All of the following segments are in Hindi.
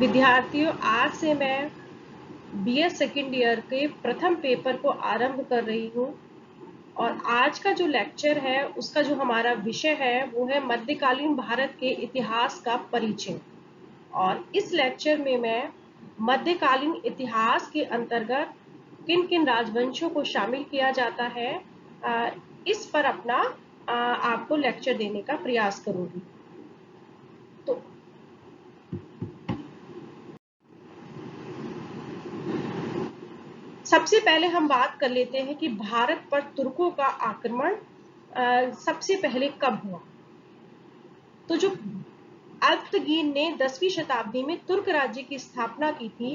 विद्यार्थियों, आज से मैं बीएस सेकेंड ईयर के प्रथम पेपर को आरंभ कर रही हूँ और आज का जो लेक्चर है उसका जो हमारा विषय है वो है मध्यकालीन भारत के इतिहास का परिचय। और इस लेक्चर में मैं मध्यकालीन इतिहास के अंतर्गत किन किन राजवंशों को शामिल किया जाता है इस पर अपना आपको लेक्चर देने का प्रयास करूंगी। तो सबसे पहले हम बात कर लेते हैं कि भारत पर तुर्कों का आक्रमण सबसे पहले कब हुआ। तो जो अल्पतगीन ने 10वीं शताब्दी में तुर्क राज्य की स्थापना की थी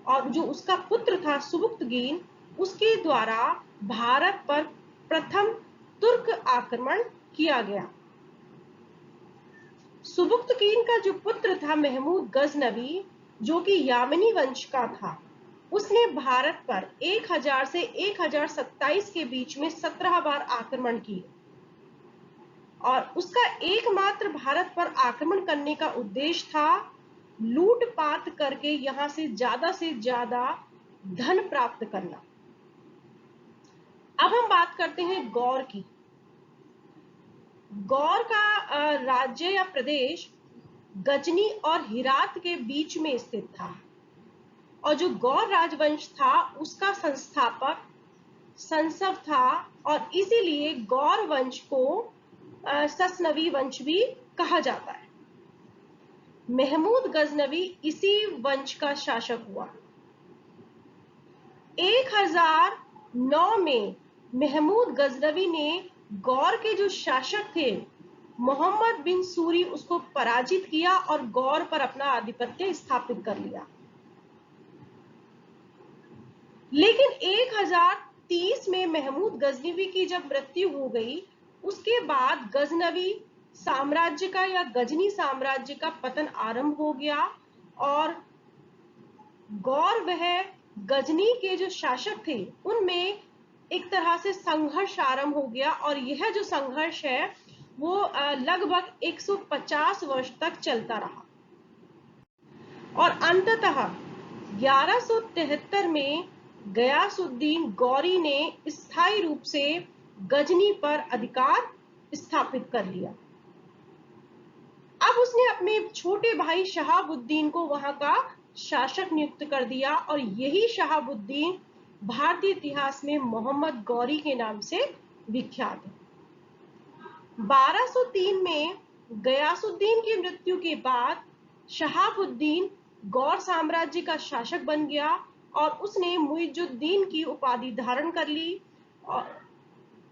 और जो उसका पुत्र था सुबुक्तगीन, उसके द्वारा भारत पर प्रथम तुर्क आक्रमण किया गया। सुबुक्तगीन का जो पुत्र था महमूद गजनवी, जो कि यामिनी वंश का था, उसने भारत पर 1000 से 1027 के बीच में 17 बार आक्रमण किए और उसका एकमात्र भारत पर आक्रमण करने का उद्देश्य था लूटपाट करके यहां से ज्यादा धन प्राप्त करना। अब हम बात करते हैं गौर की। गौर का राज्य या प्रदेश गजनी और हिरात के बीच में स्थित था और जो गौर राजवंश था उसका संस्थापक संसव था और इसीलिए गौर वंश को ससनवी वंश भी कहा जाता है। महमूद गजनवी इसी वंश का शासक हुआ। 1009 में महमूद गजनवी ने गौर के जो शासक थे मोहम्मद बिन सूरी उसको पराजित किया और गौर पर अपना आधिपत्य स्थापित कर लिया। लेकिन 1030 में महमूद गजनवी की जब मृत्यु हो गई, उसके बाद गजनवी साम्राज्य का या गजनी साम्राज्य का पतन आरंभ हो गया और गौर वह गजनी के जो शासक थे उनमें एक तरह से संघर्ष आरंभ हो गया और यह जो संघर्ष है वो लगभग 150 वर्ष तक चलता रहा और अंततः 1173 में गयासुद्दीन गौरी ने स्थायी रूप से गजनी पर अधिकार स्थापित कर लिया। अब उसने अपने छोटे भाई शहाबुद्दीन को वहां का शासक नियुक्त कर दिया और यही शहाबुद्दीन भारतीय इतिहास में मोहम्मद गौरी के नाम से विख्यात है। 1203 में गयासुद्दीन की मृत्यु के बाद शहाबुद्दीन गौर साम्राज्य का शासक बन गया और उसने मुइजुद्दीन की उपाधि धारण कर ली और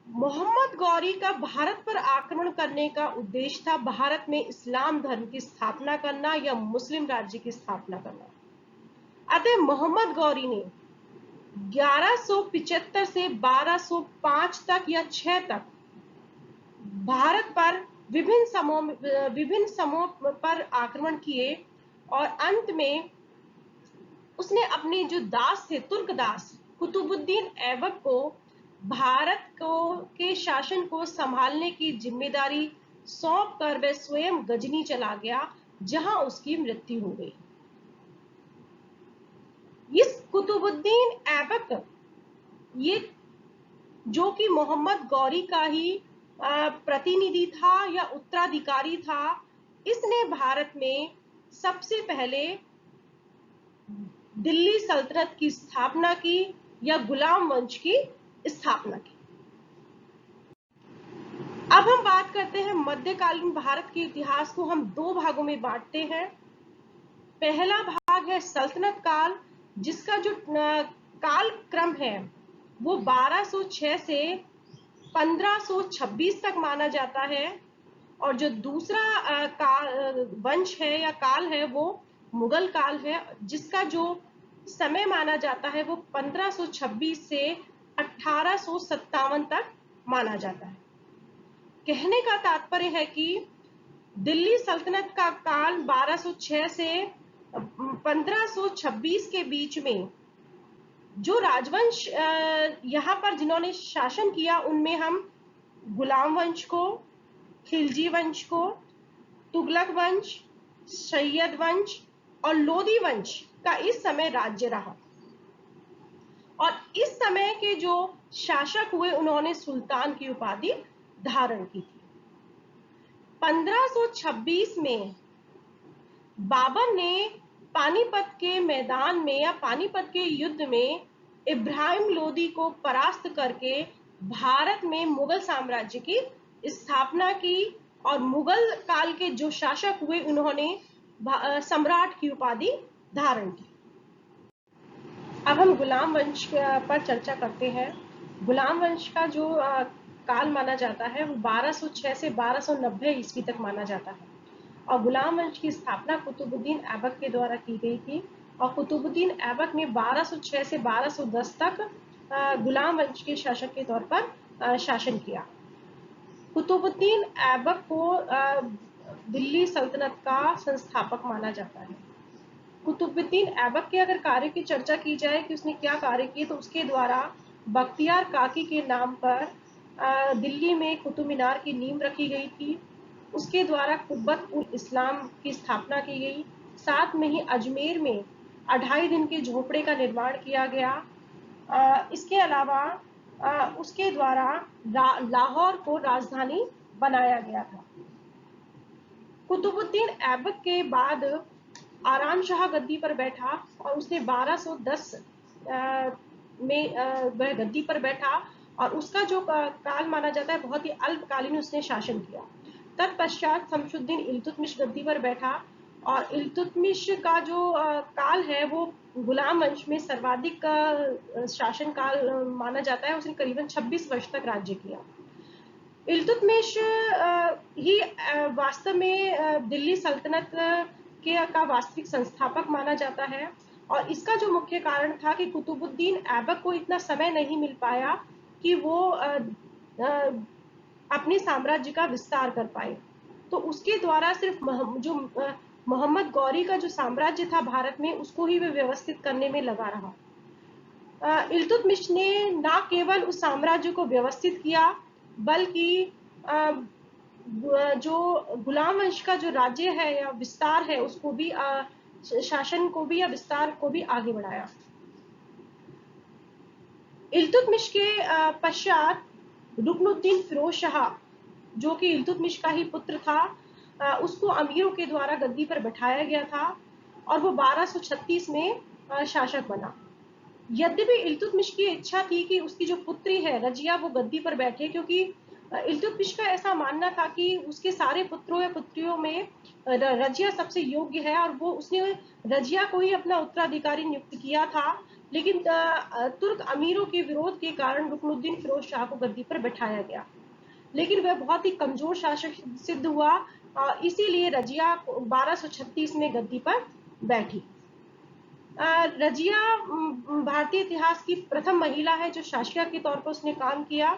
मोहम्मद गौरी का भारत पर आक्रमण करने का उद्देश्य था भारत में इस्लाम धर्म की स्थापना करना या मुस्लिम राज्य की स्थापना करना। अतः मोहम्मद गौरी ने 1175 से 1205 तक या 6 तक भारत पर विभिन्न समूह पर आक्रमण किए और अंत में उसने अपने जो दास थे तुर्क दास कुतुबुद्दीन ऐबक को भारत के शासन को संभालने की जिम्मेदारी सौंप कर वह स्वयं गजनी चला गया, जहां उसकी मृत्यु हो गई। इस कुतुबुद्दीन ऐबक ये जो कि मोहम्मद गौरी का ही प्रतिनिधि था या उत्तराधिकारी था, इसने भारत में सबसे पहले दिल्ली सल्तनत की स्थापना की या गुलाम वंश की स्थापना की। अब हम बात करते हैं मध्यकालीन भारत के इतिहास को हम 2 भागों में बांटते हैं। पहला भाग है सल्तनत काल, जिसका जो काल क्रम है वो 1206 से 1526 तक माना जाता है और जो दूसरा वंश है या काल है वो मुगल काल है, जिसका जो समय माना जाता है वो 1526 से 1857 तक माना जाता है। कहने का तात्पर्य है कि दिल्ली सल्तनत का काल 1206 से 1526 के बीच में जो राजवंश यहाँ पर जिन्होंने शासन किया उनमें हम गुलाम वंश को, खिलजी वंश को, तुगलक वंश, सैयद वंश और लोदी वंश का इस समय राज्य रहा। और इस समय के जो शासक हुए उन्होंने सुल्तान की उपाधि धारण की थी। 1526 में बाबर ने पानीपत के मैदान में या पानीपत के युद्ध में इब्राहिम लोदी को परास्त करके भारत में मुगल साम्राज्य की स्थापना की और मुगल काल के जो शासक हुए उन्होंने सम्राट की उपाधि धारण की। अब हम गुलाम वंश पर चर्चा करते हैं। गुलाम वंश का जो काल माना जाता है वो 1206 से 1290 ईस्वी तक माना जाता है और गुलाम वंश की स्थापना कुतुबुद्दीन ऐबक के द्वारा की गई थी और कुतुबुद्दीन ऐबक ने 1206 से 1210 तक गुलाम वंश के शासक के तौर पर शासन किया। कुतुबुद्दीन ऐबक को दिल्ली सल्तनत का संस्थापक माना जाता है। कुतुबुद्दीन ऐबक के अगर कार्य की चर्चा की जाए कि उसने क्या कार्य किए तो उसके द्वारा बख्तियार काकी के नाम पर दिल्ली में कुतुब मीनार की नींव रखी गई थी। उसके द्वारा कुब्बत उल इस्लाम की स्थापना की गई। साथ में ही अजमेर में 2.5 दिन के झोपड़े का निर्माण किया गया। इसके अलावा उसके द्वारा लाहौर को राजधानी बनाया गया था। कुतुबुद्दीन ऐबक के बाद आराम शाह गद्दी पर बैठा और उसने 1210 में वह गद्दी पर बैठा और उसका जो काल माना जाता है बहुत ही अल्पकालीन उसने शासन किया। तत्पश्चात शमशुद्दीन इल्तुतमिश गद्दी पर बैठा और इल्तुतमिश का जो काल है वो गुलाम वंश में सर्वाधिक शासन काल माना जाता है। उसने करीबन 26 वर्ष तक राज्य किया। इल्तुतमिश ही वास्तव में दिल्ली सल्तनत का वास्तविक संस्थापक माना जाता है और इसका जो मुख्य कारण था कि कुतुबुद्दीन ऐबक को इतना समय नहीं मिल पाया कि वो अपने साम्राज्य का विस्तार कर पाए, तो उसके द्वारा सिर्फ जो मोहम्मद गौरी का जो साम्राज्य था भारत में उसको ही वह व्यवस्थित करने में लगा रहा। इल्तुतमिश ने न केवल उस साम्राज्य को व्यवस्थित किया बल्कि जो गुलाम वंश का जो राज्य है या विस्तार है उसको भी शासन को भी या विस्तार को भी आगे बढ़ाया। इल्तुतमिश के पश्चात रुकनुद्दीन फिरोज शाह जो कि इल्तुतमिश का ही पुत्र था, उसको अमीरों के द्वारा गद्दी पर बैठाया गया था और वो 1236 में शासक बना। यद्यपि इल्तुतमिश की इच्छा थी कि उसकी जो पुत्री है रजिया वो गद्दी पर बैठे, क्योंकि इल्तुतमिश का ऐसा मानना था कि उसके सारे पुत्रों या पुत्रियों में रजिया सबसे योग्य है और वो उसने रजिया को ही अपना उत्तराधिकारी नियुक्त किया था। लेकिन तुर्क अमीरों के विरोध के कारण रुकनुद्दीन फिरोज शाह को गद्दी पर बैठाया गया, लेकिन वह बहुत ही कमजोर शासक सिद्ध हुआ, इसीलिए रजिया 1236 में गद्दी पर बैठी। रजिया भारतीय इतिहास की प्रथम महिला है जो शासिका के तौर पर उसने काम किया।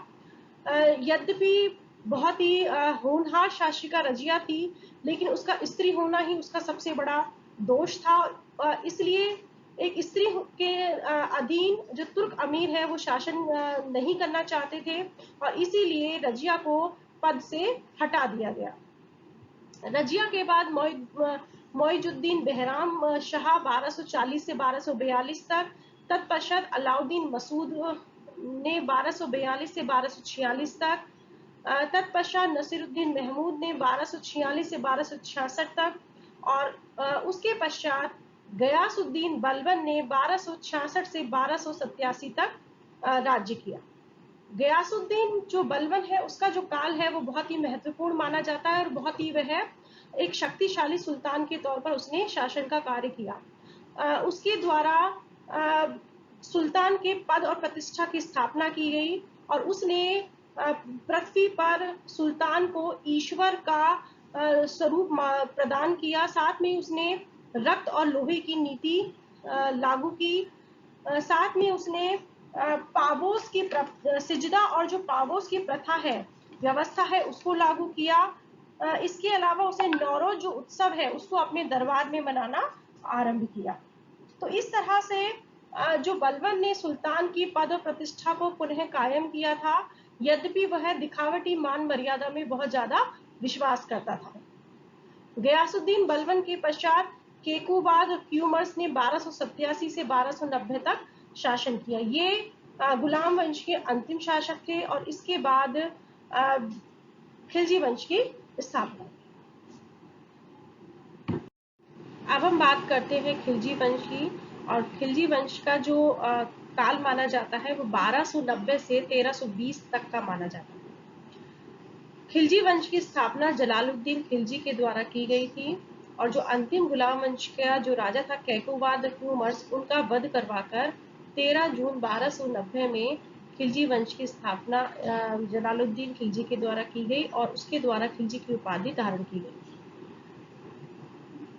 यद्यपि बहुत ही होनहार शासिका रजिया थी, लेकिन उसका स्त्री होना ही उसका सबसे बड़ा दोष था। इसलिए एक स्त्री के अधीन जो तुर्क अमीर है वो शासन नहीं करना चाहते थे और इसीलिए रजिया को पद से हटा दिया गया। रजिया के बाद मोइजुद्दीन बेहराम शाह 1240 से 1242 तक, तत्पश्चात अलाउद्दीन मसूद ने 1242 से 1246 तक, तत्पश्चात नसीरुद्दीन महमूद ने 1246 से 1266 तक और उसके पश्चात गयासुद्दीन बलबन ने 1266 से 1287 तक राज्य किया। गयासुद्दीन जो बलबन है उसका जो काल है वो बहुत ही महत्वपूर्ण माना जाता है और बहुत ही वह एक शक्तिशाली सुल्तान के तौर पर उसने शासन का कार्य किया। उसके द्वारा सुल्तान के पद और प्रतिष्ठा की स्थापना की गई और उसने पृथ्वी पर सुल्तान को ईश्वर का स्वरूप प्रदान किया। साथ में उसने रक्त और लोहे की नीति लागू की। साथ में उसने पावोस की सिजदा और जो पावोस की प्रथा है व्यवस्था है उसको लागू किया। इसके अलावा उसने नौरोज जो उत्सव है उसको अपने दरबार में मनाना आरंभ किया। तो इस तरह से जो बलबन ने सुल्तान की पद और प्रतिष्ठा को पुनः कायम किया था, यद्यपि वह दिखावटी मान मर्यादा में बहुत ज्यादा विश्वास करता था। गयासुद्दीन बलबन के पश्चात केकुबाद और क्यूमर्स ने 1287 से 1290 तक शासन किया। ये गुलाम वंश के अंतिम शासक थे और इसके बाद खिलजी वंश की स्थापना। अब हम बात करते हैं खिलजी वंश की, और खिलजी वंश का जो काल माना जाता है वो 1290 से 1320 तक का माना जाता है। खिलजी वंश की स्थापना जलालुद्दीन खिलजी के द्वारा की गई थी, और जो अंतिम गुलाम वंश का जो राजा था कैकुबाद क्यूमर्स, उनका वध करवाकर 13 जून 1290 में खिलजी वंश की स्थापना जलालुद्दीन खिलजी के द्वारा की गई और उसके द्वारा खिलजी की उपाधि धारण की गई।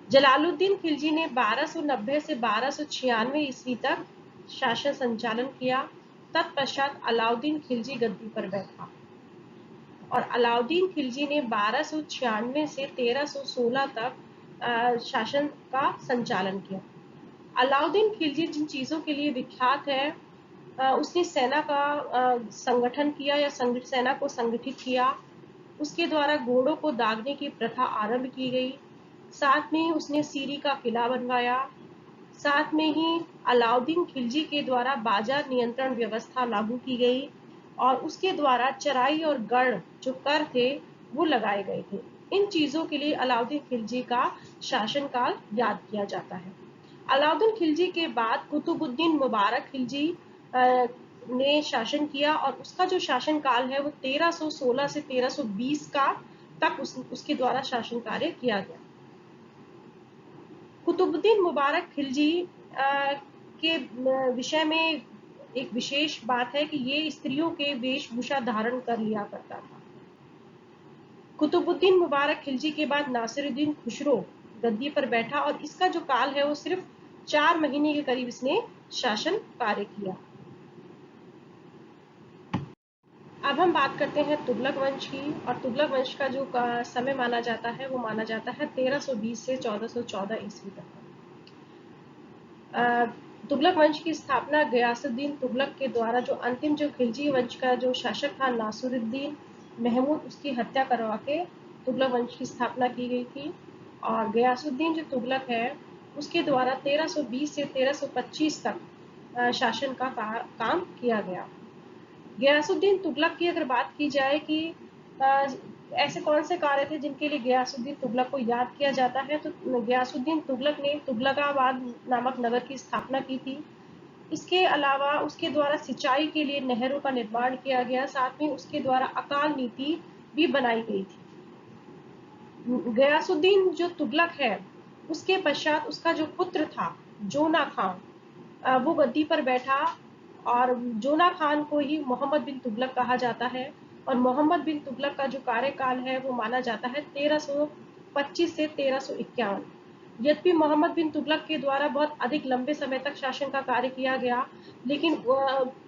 जलालुद्दीन खिलजी ने 1290 से 1296 ईस्वी तक शासन संचालन किया। तत्पश्चात अलाउद्दीन खिलजी गद्दी पर बैठा और अलाउद्दीन खिलजी ने 1296 से 1316 तक शासन का संचालन किया। अलाउद्दीन खिलजी जिन चीजों के लिए विख्यात है, उसने सेना का संगठन किया या सेना को संगठित किया। उसके द्वारा घोड़ों को दागने की प्रथा आरंभ की गई। साथ में ही उसने सीरी का किला बनवाया। साथ में ही अलाउद्दीन खिलजी के द्वारा बाजार नियंत्रण व्यवस्था लागू की गई और उसके द्वारा चराई और गढ़ जो कर थे वो लगाए गए थे। इन चीजों के लिए अलाउद्दीन खिलजी का शासनकाल याद किया जाता है। अलाउद्दीन खिलजी के बाद कुतुबुद्दीन मुबारक खिलजी ने शासन किया और उसका जो शासन काल है वो 1316 से 1320 का तक उसके द्वारा शासन कार्य किया गया। कुतुबुद्दीन मुबारक खिलजी के विषय में एक विशेष बात है कि ये स्त्रियों के वेशभूषा धारण कर लिया करता था। कुतुबुद्दीन मुबारक खिलजी के बाद नासिरुद्दीन खुसरो गद्दी पर बैठा और इसका जो काल है वो सिर्फ 4 महीने के करीब इसने शासन कार्य किया। अब हम बात करते हैं तुगलक वंश की, और तुगलक वंश का जो समय माना जाता है वो माना जाता है 1320 से 1414 ईस्वी तक। तुगलक वंश की स्थापना गयासुद्दीन तुगलक के द्वारा, जो अंतिम जो खिलजी वंश का जो शासक था नासिरुद्दीन महमूद, उसकी हत्या करवा के तुगलक वंश की स्थापना की गई थी। और गयासुद्दीन जो तुगलक है उसके द्वारा 1320 से 1325 तक शासन का काम किया गया। गयासुद्दीन तुगलक की अगर बात की जाए कि ऐसे कौन से कार्य थे जिनके लिए गयासुद्दीन तुगलक को याद किया जाता है, तो गयासुद्दीन तुगलक ने तुगलकाबाद नामक नगर की स्थापना की थी। इसके अलावा उसके द्वारा सिंचाई के लिए नहरों का निर्माण किया गया। साथ में उसके द्वारा अकाल नीति भी बनाई गई थी। गयासुद्दीन जो तुगलक है उसके पश्चात उसका जो पुत्र था जोना खान, वो गद्दी पर बैठा और जोना खान को ही मोहम्मद बिन तुगलक कहा जाता है। और मोहम्मद बिन तुगलक का जो कार्यकाल है वो माना जाता है 1325 से 1351। यद्यपि मोहम्मद बिन तुगलक के द्वारा बहुत अधिक लंबे समय तक शासन का कार्य किया गया, लेकिन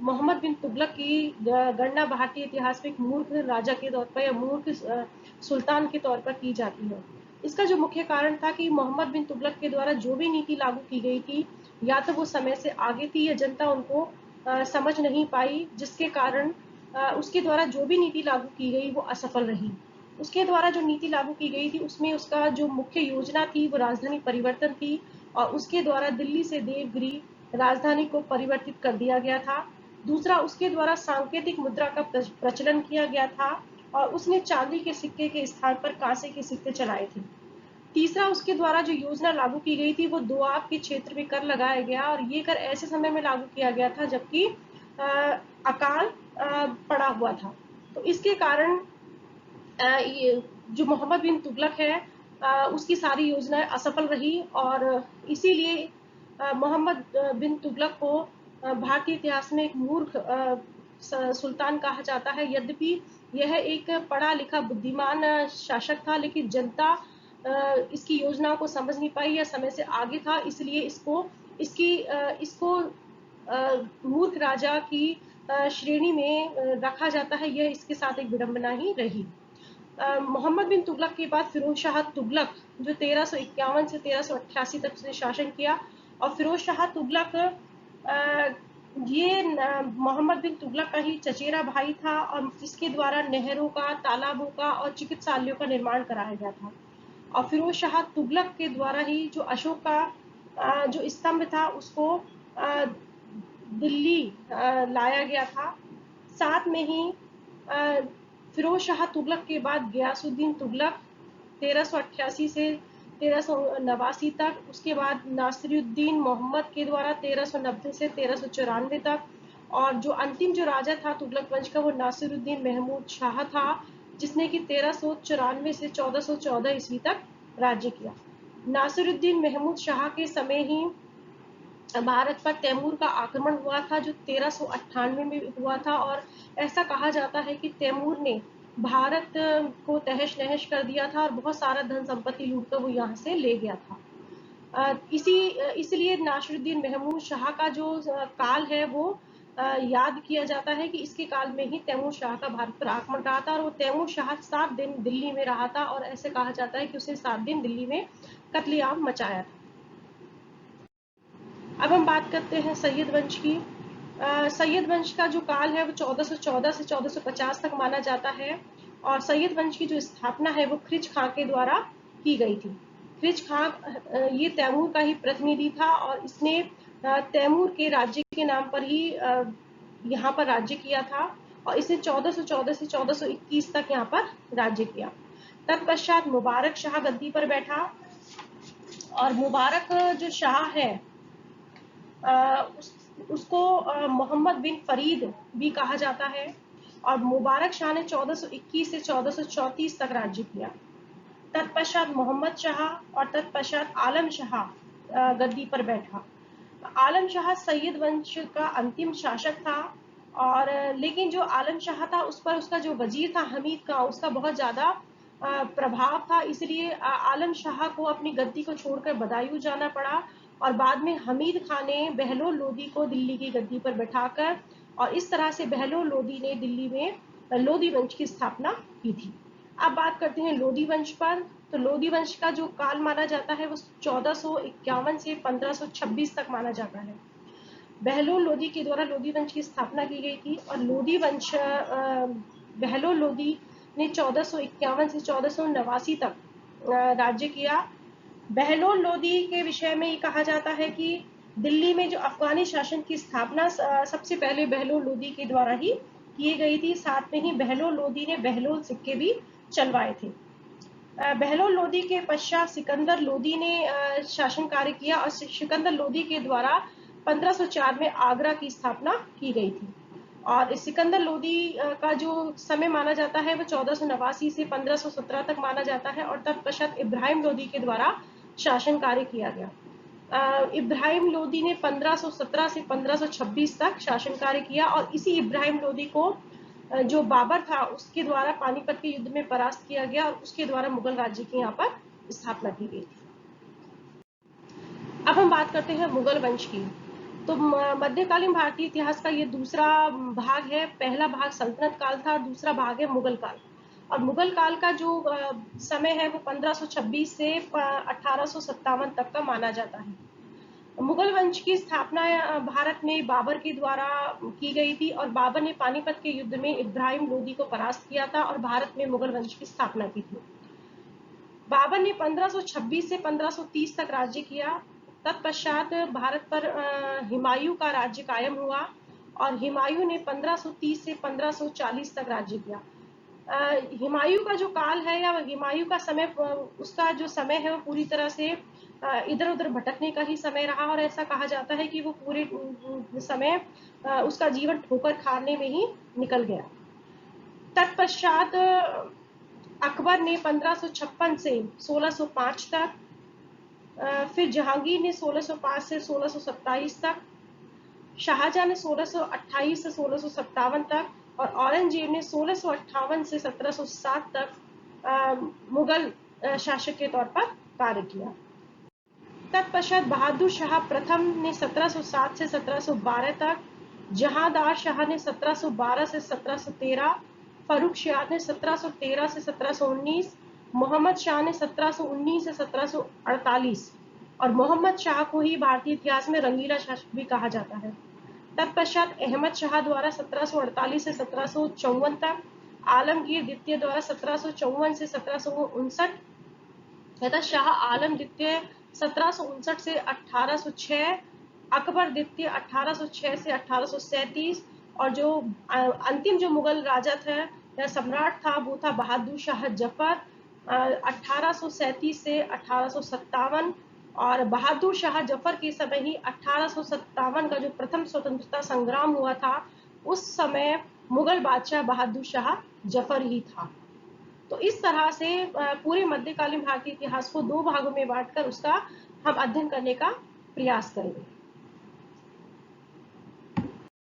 मोहम्मद बिन तुगलक की गणना भारतीय इतिहास में एक मूर्ख राजा के तौर पर या मूर्ख सुल्तान के तौर पर की जाती है। इसका जो मुख्य कारण था कि मोहम्मद बिन तुगलक के द्वारा जो भी नीति लागू की गई थी, या तो वो समय से आगे थी या जनता उनको समझ नहीं पाई, जिसके कारण उसके द्वारा जो भी नीति लागू की गई वो असफल रही। उसके द्वारा जो नीति लागू की गई थी उसमें उसका जो मुख्य योजना थी वो राजधानी परिवर्तन थी, और उसके द्वारा दिल्ली से देवगिरी राजधानी को परिवर्तित कर दिया गया था। दूसरा, उसके द्वारा सांकेतिक मुद्रा का प्रचलन किया गया था और उसने चांदी के सिक्के के स्थान पर कांसे के सिक्के चलाए थे। तीसरा, उसके द्वारा जो योजना लागू की गई थी वो दोआब के क्षेत्र में कर लगाया गया, और ये कर ऐसे समय में लागू किया गया था जबकि अकाल पड़ा हुआ था। तो इसके कारण ये जो मोहम्मद बिन तुगलक है उसकी सारी योजनाएं असफल रही, और इसीलिए मोहम्मद बिन तुगलक को भारतीय इतिहास में एक मूर्ख सुल्तान कहा जाता है। यद्यपि यह एक पढ़ा लिखा बुद्धिमान शासक था, लेकिन जनता इसकी योजनाओं को समझ नहीं पाई या समय से आगे था, इसलिए इसको मूर्ख राजा की श्रेणी में रखा जाता है। यह इसके साथ एक विडंबना ही रही। मोहम्मद बिन तुगलक के बाद फिरोज शाह तुगलक जो 1351 से 1388 तक उसने शासन किया, और फिरोज शाह तुगलक ये मोहम्मद बिन तुगलक का ही चचेरा भाई था, और जिसके द्वारा नहरों का, तालाबों का और चिकित्सालयों का निर्माण कराया गया था। और फिरोज शाह तुगलक के द्वारा ही जो अशोक का जो स्तंभ था उसको दिल्ली लाया गया था। साथ में ही फिरोज शाह तुगलक के बाद गयासुद्दीन तुगलक 1388 से 1389 तक, उसके बाद नासिरुद्दीन मोहम्मद के द्वारा 1390 से 1394 तक, और जो अंतिम जो राजा था तुगलक वंश का वो नासिरुद्दीन महमूद शाह था, जिसने कि 1394 से 1414 ईस्वी तक राज्य किया। नासिरुद्दीन महमूद शाह के समय ही भारत पर तैमूर का आक्रमण हुआ था, जो 1398 में हुआ था, और ऐसा कहा जाता है कि तैमूर ने भारत को तहस नहस कर दिया था और बहुत सारा धन संपत्ति लूट कर वो यहाँ से ले गया था। इसलिए नासिरुद्दीन महमूद शाह का जो काल है वो याद किया जाता है कि इसके काल में ही तैमूर शाह का भारत पर आक्रमण रहा था, और वो तैमूर शाह 7 दिन दिल्ली में रहा था, और ऐसे कहा जाता है कि उसने 7 दिन दिल्ली में कत्लेआम मचाया था। अब हम बात करते हैं सैयद वंश की। सैयद वंश का जो काल है वो 1414 से 1450 तक माना जाता है, और सैयद वंश की जो स्थापना है वो ख्रिज खां के द्वारा की गई थी। ख्रिज खां ये तैमूर का ही प्रतिनिधि था, और इसने तैमूर के राज्य के नाम पर ही यहाँ पर राज्य किया था, और इसने 1414 से 1421 तक यहाँ पर राज्य किया। तत्पश्चात मुबारक शाह गद्दी पर बैठा, और मुबारक जो शाह है उसको मोहम्मद बिन फरीद भी कहा जाता है, और मुबारक शाह ने 1421 से 1434 तक राज्य किया। तत्पश्चात मोहम्मद शाह और तत्पश्चात आलम शाह गद्दी पर बैठा। आलम शाह सैयद वंश का अंतिम शासक था, और लेकिन जो आलम शाह था उस पर उसका जो वजीर था हमीद का, उसका बहुत ज़्यादा प्रभाव था, इसलिए आलम शाह को अपनी गद्दी को छोड़कर बदायूं जाना पड़ा, और बाद में हमीद खान ने बहलोल लोदी को दिल्ली की गद्दी पर बैठाकर, और इस तरह से बहलोल लोदी ने दिल्ली में लोदी वंश की स्थापना की थी। अब बात करते हैं लोदी वंश पर। तो लोदी वंश का जो काल माना जाता है वो 1451 से 1526 तक माना जाता है। बहलोल लोदी के द्वारा लोदी वंश की स्थापना की गई थी, और लोदी वंश बहलोल लोदी ने 1451 से 1489 तक राज्य किया। बहलोल लोदी के विषय में ये कहा जाता है कि दिल्ली में जो अफगानी शासन की स्थापना सबसे पहले बहलोल लोदी के द्वारा ही की गई थी। साथ में ही बहलोल लोदी ने बहलोल सिक्के भी चलवाए थे। बहलोल लोदी के पश्चात सिकंदर लोदी ने शासन कार्य किया, और सिकंदर लोदी के द्वारा 1504 में आगरा की स्थापना की गई थी। और सिकंदर लोदी का जो समय माना जाता है वो 1489 से 1517 तक माना जाता है, और तत्पश्चात इब्राहिम लोदी के द्वारा शासन कार्य किया गया। इब्राहिम लोदी ने 1517 से 1526 तक शासन कार्य किया, और इसी इब्राहिम लोदी को जो बाबर था उसके द्वारा पानीपत के युद्ध में परास्त किया गया, और उसके द्वारा मुगल राज्य की यहाँ पर स्थापना की गई थी। अब हम बात करते हैं मुगल वंश की। तो मध्यकालीन भारतीय इतिहास का ये दूसरा भाग है। पहला भाग सल्तनत काल था, दूसरा भाग है मुगल काल। और मुगल काल का जो समय है वो 1526 से 1857 तक का माना जाता है। मुगल वंश की स्थापना भारत में बाबर के द्वारा की गई थी, और बाबर ने पानीपत के युद्ध में इब्राहिम लोदी को परास्त किया था और भारत में मुगल वंश की स्थापना की थी। बाबर ने 1526 से 1530 तक राज्य किया। तत्पश्चात भारत पर हुमायूं का राज्य कायम हुआ, और हुमायूं ने 1530 से 1540 तक राज्य किया। हुमायूं का जो काल है या हुमायूं का समय, उसका जो समय है वो पूरी तरह से इधर उधर भटकने का ही समय रहा, और ऐसा कहा जाता है कि वो पूरे समय उसका जीवन ठोकर खाने में ही निकल गया। तत्पश्चात अकबर ने 1556 से 1605 तक, फिर जहांगीर ने 1605 से 1627 तक, शाहजहां ने 1628 से 1657 तक, और औरंगजेब ने 1658 से 1707 तक मुगल शासक के तौर पर कार्य किया। तत्पश्चात बहादुर शाह प्रथम ने 1707 से 1712 तक, जहांदार शाह ने 1712 से 1713, फर्रुख शाह ने 1713 से 1719, मोहम्मद शाह ने 1719 से 1748, और मोहम्मद शाह को ही भारतीय इतिहास में रंगीला शासक भी कहा जाता है। तत्पश्चात अहमद शाह द्वारा 1748 से 1754 तक, आलमगीर द्वितीय द्वारा 1754 से 1759, कहता शाह आलम द्वितीय 1759 से 1806, अकबर द्वितीय 1806 से 1837, और जो अंतिम जो मुगल राजा थे या सम्राट था वो था बहादुर शाह जफर 1837 से 1857। और बहादुर शाह जफर के समय ही 1857 का जो प्रथम स्वतंत्रता संग्राम हुआ था, उस समय मुगल बादशाह बहादुर शाह जफर ही था। तो इस तरह से पूरे मध्यकालीन भारतीय इतिहास को दो भागों में बांटकर उसका हम अध्ययन करने का प्रयास करेंगे।